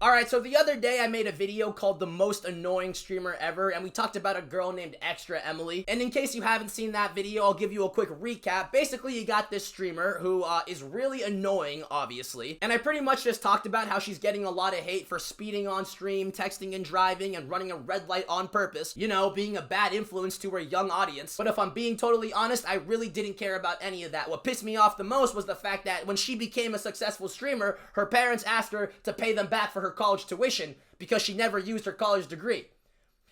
Alright, so the other day I made a video called The Most Annoying Streamer Ever, and we talked about a girl named Extra Emily. And in case you haven't seen that video, I'll give you a quick recap. Basically, you got this streamer who is really annoying, obviously. And I pretty much just talked about how she's getting a lot of hate for speeding on stream, texting and driving, and running a red light on purpose. You know, being a bad influence to her young audience. But if I'm being totally honest, I really didn't care about any of that. What pissed me off the most was the fact that when she became a successful streamer, her parents asked her to pay them back for her college tuition because she never used her college degree.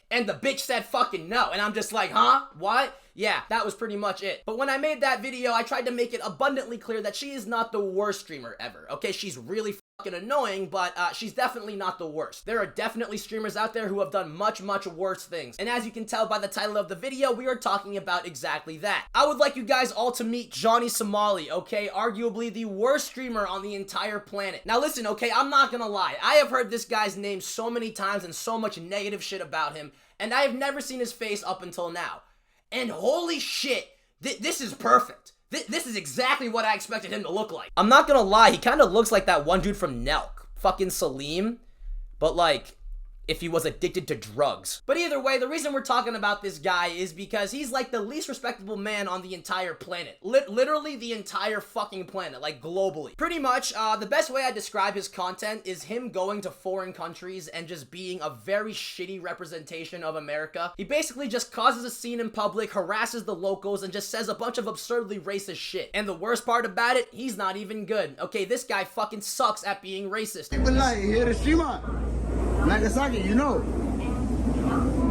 And the bitch said fucking no. And I'm just like, huh? What? Yeah, that was pretty much it. But when I made that video, I tried to make it abundantly clear that she is not the worst streamer ever. Okay, she's really fucking annoying, but she's definitely not the worst. There are definitely streamers out there who have done much worse things. And as you can tell by the title of the video, we are talking about exactly that. I would like you guys all to meet Johnny Somali, okay? Arguably the worst streamer on the entire planet. Now listen, okay, I'm not gonna lie. I have heard this guy's name so many times and so much negative shit about him, and I have never seen his face up until now. And holy shit, this is perfect. This is exactly what I expected him to look like. I'm not gonna lie, he kind of looks like that one dude from Nelk. Fucking Salim. But like, if he was addicted to drugs. But either way, the reason we're talking about this guy is because he's like the least respectable man on the entire planet. Literally the entire fucking planet, like globally. Pretty much, the best way I describe his content is him going to foreign countries and just being a very shitty representation of America. He basically just causes a scene in public, harasses the locals, and just says a bunch of absurdly racist shit. And the worst part about it, he's not even good. Okay, this guy fucking sucks at being racist. People like Hiroshima, Nagasaki, you know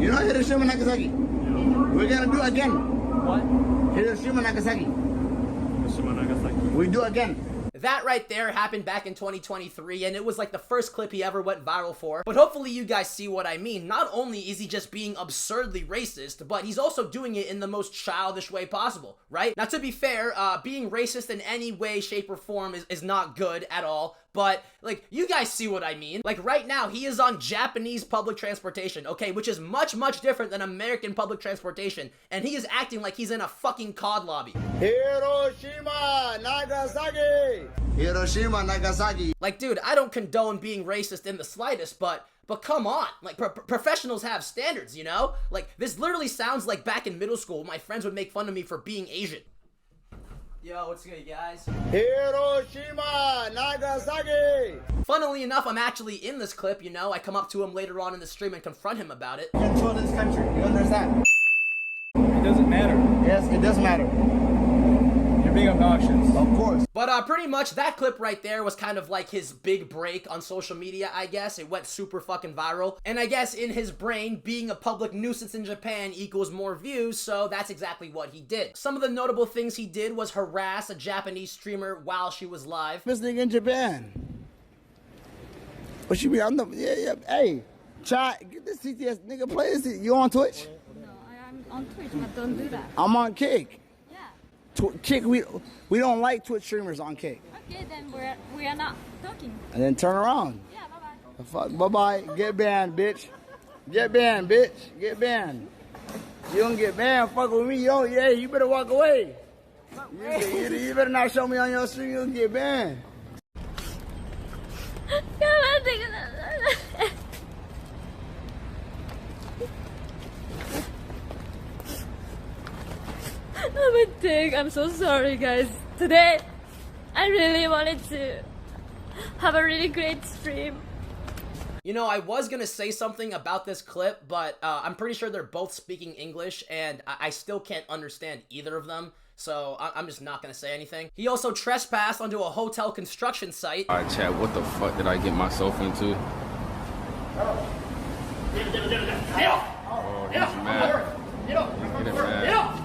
Hiroshima, Nagasaki. We're gonna do again. What? Hiroshima, Nagasaki. Hiroshima, Nagasaki. We do again. That right there happened back in 2023, and it was like the first clip he ever went viral for. But hopefully you guys see what I mean. Not only is he just being absurdly racist, but he's also doing it in the most childish way possible, right? Now, to be fair, being racist in any way, shape, or form is not good at all. But, like, you guys see what I mean. Like, right now, he is on Japanese public transportation, okay? Which is much different than American public transportation. And he is acting like he's in a fucking COD lobby. Hiroshima, Nagasaki. Hiroshima, Nagasaki. Like, dude, I don't condone being racist in the slightest, but come on. Like, professionals have standards, you know? Like, this literally sounds like back in middle school, my friends would make fun of me for being Asian. Yo, what's good, guys? Hiroshima, Nagasaki. Funnily enough, I'm actually in this clip, you know? I come up to him later on in the stream and confront him about it. Control this country, you understand? It doesn't matter. Yes, it does matter. You're being obnoxious. Of course. But pretty much that clip right there was kind of like his big break on social media, I guess. It went super fucking viral. And I guess in his brain, being a public nuisance in Japan equals more views, so that's exactly what he did. Some of the notable things he did was harass a Japanese streamer while she was live. This nigga in Japan. What you mean? Yeah. Hey, try, get this CTS nigga play this. You on Twitch? No, I'm on Twitch, but don't do that. I'm on Kick. Yeah. Kick, we don't like Twitch streamers on Kick. Okay, then we are not talking. And then turn around. Yeah, bye-bye. Fuck, bye-bye. Get banned, bitch. Get banned, bitch. Get banned. You don't get banned, fuck with me. You better walk away. You better not show me on your stream, you'll get banned. I'm so sorry, guys. Today, I really wanted to have a really great stream. You know, I was gonna say something about this clip, but I'm pretty sure they're both speaking English, and I still can't understand either of them, so I'm just not gonna say anything. He also trespassed onto a hotel construction site. Alright, chat, what the fuck did I get myself into? Oh, he's mad. He's getting mad.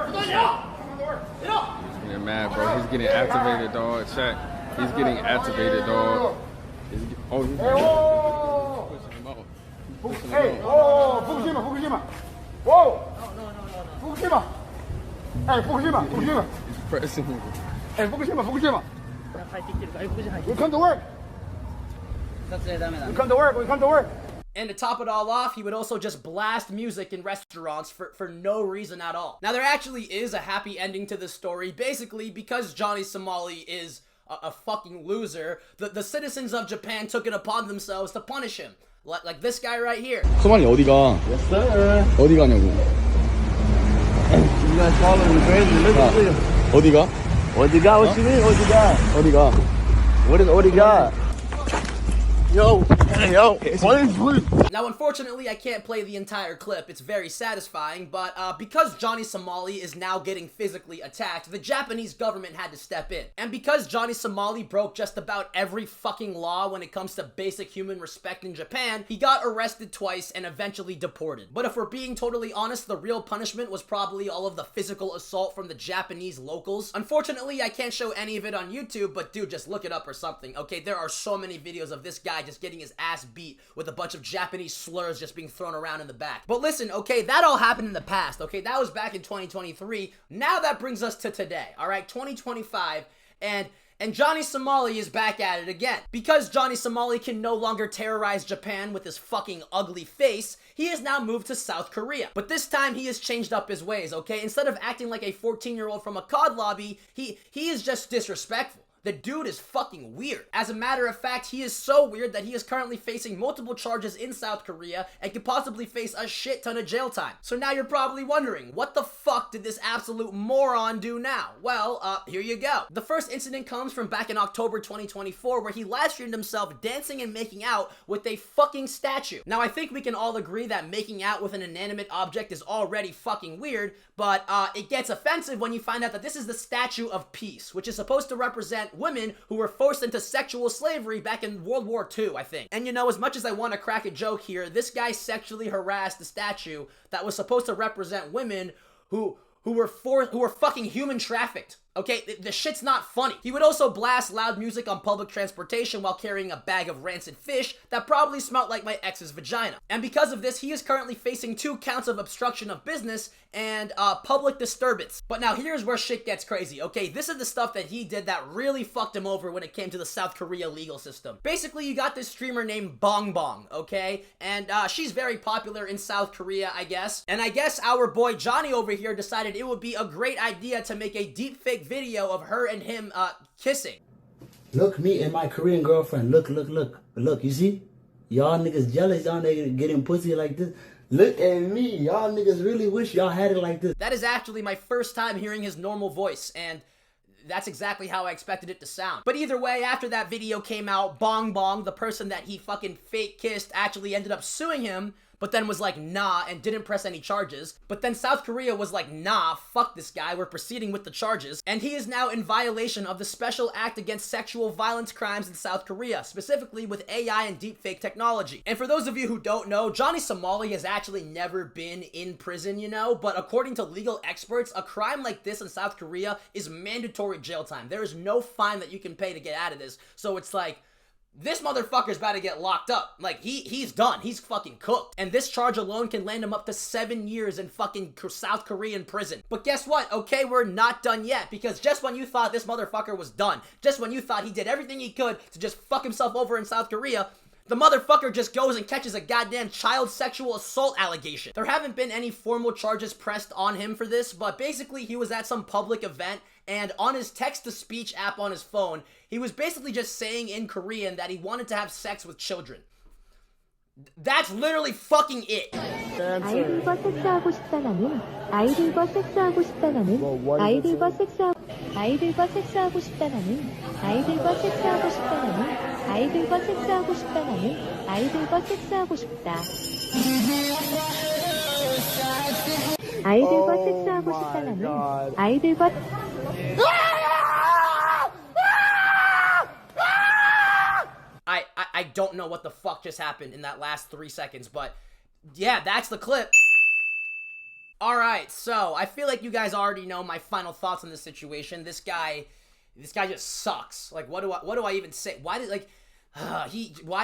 He's getting mad, bro. He's getting activated, dog. Chat. He's getting activated, dog. He's pushing him out. Hey, Fukushima. Whoa. No. Fukushima. Hey, Fukushima. He's pressing him. Hey, Fukushima. We come to work. We come to work. And to top it all off, he would also just blast music in restaurants for no reason at all. Now, there actually is a happy ending to this story, basically because Johnny Somali is a fucking loser, the citizens of Japan took it upon themselves to punish him. Like this guy right here. 소말리 어디가? Yes, sir. 어디 가냐고? You guys following me crazy? Look at this. 어디가? What you got? What you mean? What you got? 어디가? What he got? Yo, please. Now, unfortunately, I can't play the entire clip. It's very satisfying, but because Johnny Somali is now getting physically attacked, the Japanese government had to step in. And because Johnny Somali broke just about every fucking law when it comes to basic human respect in Japan, he got arrested twice and eventually deported. But if we're being totally honest, the real punishment was probably all of the physical assault from the Japanese locals. Unfortunately, I can't show any of it on YouTube, but dude, just look it up or something, okay? There are so many videos of this guy just getting his ass beat with a bunch of Japanese slurs just being thrown around in the back. But listen, okay, that all happened in the past, okay? That was back in 2023. Now that brings us to today, all right? 2025, and Johnny Somali is back at it again. Because Johnny Somali can no longer terrorize Japan with his fucking ugly face, he has now moved to South Korea. But this time, he has changed up his ways, okay? Instead of acting like a 14-year-old from a COD lobby, he is just disrespectful. The dude is fucking weird. As a matter of fact, he is so weird that he is currently facing multiple charges in South Korea and could possibly face a shit ton of jail time. So now you're probably wondering, what the fuck did this absolute moron do now? Well, here you go. The first incident comes from back in October 2024 where he live streamed himself dancing and making out with a fucking statue. Now, I think we can all agree that making out with an inanimate object is already fucking weird, but it gets offensive when you find out that this is the Statue of Peace, which is supposed to represent women who were forced into sexual slavery back in World War II, I think. And you know, as much as I want to crack a joke here, this guy sexually harassed the statue that was supposed to represent women who were fucking human trafficked. Okay, the shit's not funny. He would also blast loud music on public transportation while carrying a bag of rancid fish that probably smelled like my ex's vagina. And because of this, he is currently facing 2 counts of obstruction of business and public disturbance. But now here's where shit gets crazy, okay? This is the stuff that he did that really fucked him over when it came to the South Korea legal system. Basically, you got this streamer named Bong Bong, okay? And she's very popular in South Korea, I guess. And I guess our boy Johnny over here decided it would be a great idea to make a deepfake video of her and him kissing. Look, me and my Korean girlfriend. Look, you see? Y'all niggas jealous, y'all niggas getting pussy like this. Look at me, y'all niggas really wish y'all had it like this. That is actually my first time hearing his normal voice, and that's exactly how I expected it to sound. But either way, after that video came out, Bong Bong, the person that he fucking fake kissed, actually ended up suing him, but then was like, nah, and didn't press any charges. But then South Korea was like, nah, fuck this guy, we're proceeding with the charges. And he is now in violation of the Special Act Against Sexual Violence Crimes in South Korea, specifically with AI and deepfake technology. And for those of you who don't know, Johnny Somali has actually never been in prison, you know, but according to legal experts, a crime like this in South Korea is mandatory jail time. There is no fine that you can pay to get out of this. So it's like, this motherfucker's about to get locked up. Like, he's done. He's fucking cooked. And this charge alone can land him up to 7 years in fucking South Korean prison. But guess what? Okay, we're not done yet. Because just when you thought this motherfucker was done, just when you thought he did everything he could to just fuck himself over in South Korea, the motherfucker just goes and catches a goddamn child sexual assault allegation. There haven't been any formal charges pressed on him for this, but basically he was at some public event, and on his text-to-speech app on his phone, he was basically just saying in Korean that he wanted to have sex with children. That's literally fucking it. 아이들과 섹스하고 싶다라는 아이들과 섹스하고 싶다라는 아이들과 섹스하고 싶다라는 아이들과 섹스하고 싶다라는 아이들과 섹스하고 싶다라는 아이들과 섹스하고 싶다. 아이들과 섹스하고 싶다라는 아이들과 I don't know what the fuck just happened in that last 3 seconds, but yeah, that's the clip. Alright, so I feel like you guys already know my final thoughts on this situation. This guy just sucks. Like, what do I even say? Why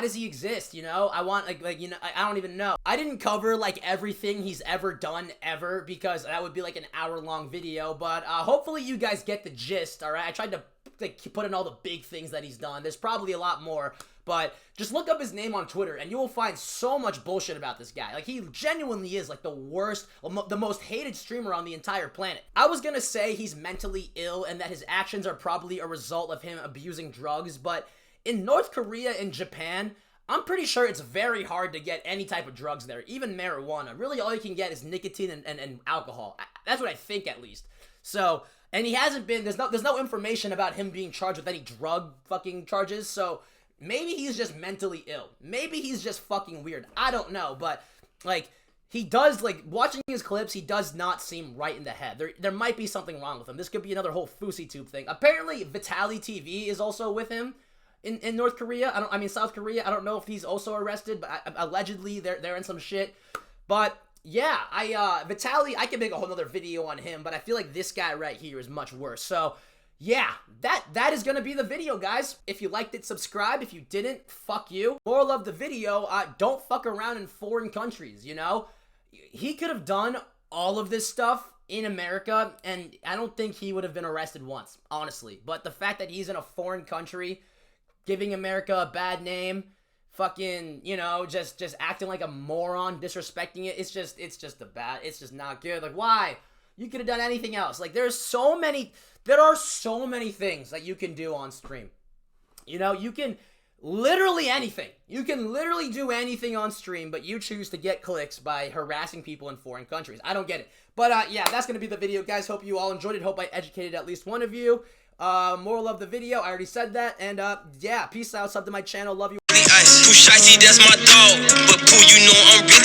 does he exist, you know? I don't even know. I didn't cover, like, everything he's ever done ever, because that would be, like, an hour-long video, but, hopefully you guys get the gist, alright? I tried to, like, put in all the big things that he's done. There's probably a lot more, but just look up his name on Twitter and you will find so much bullshit about this guy. Like, he genuinely is like the worst, the most hated streamer on the entire planet. I was gonna say he's mentally ill and that his actions are probably a result of him abusing drugs, but in North Korea and Japan, I'm pretty sure it's very hard to get any type of drugs there, even marijuana. Really, all you can get is nicotine and alcohol. That's what I think, at least. So, and he hasn't been, there's no information about him being charged with any drug fucking charges, so maybe he's just mentally ill. Maybe he's just fucking weird. I don't know, but, like, he does, like, watching his clips, he does not seem right in the head. There might be something wrong with him. This could be another whole Fousey Tube thing. Apparently, Vitaly TV is also with him in North Korea. I mean, South Korea. I don't know if he's also arrested, but allegedly they're in some shit. But yeah, Vitaly, I can make a whole nother video on him, but I feel like this guy right here is much worse. So yeah, that is gonna be the video, guys. If you liked it, subscribe. If you didn't, fuck you. Moral of the video, don't fuck around in foreign countries, you know? He could have done all of this stuff in America, and I don't think he would have been arrested once, honestly. But the fact that he's in a foreign country, giving America a bad name, fucking, you know, just acting like a moron, disrespecting it, it's just not good. Like, why? You could have done anything else. Like, there are so many things that you can do on stream. You know, you can literally anything. You can literally do anything on stream, but you choose to get clicks by harassing people in foreign countries. I don't get it. But, yeah, that's going to be the video, guys. Hope you all enjoyed it. Hope I educated at least one of you. Moral of the video, I already said that. And, yeah, peace out. Sub to my channel. Love you. Pooh Shicey, that's my dog. But Pooh, you know I'm really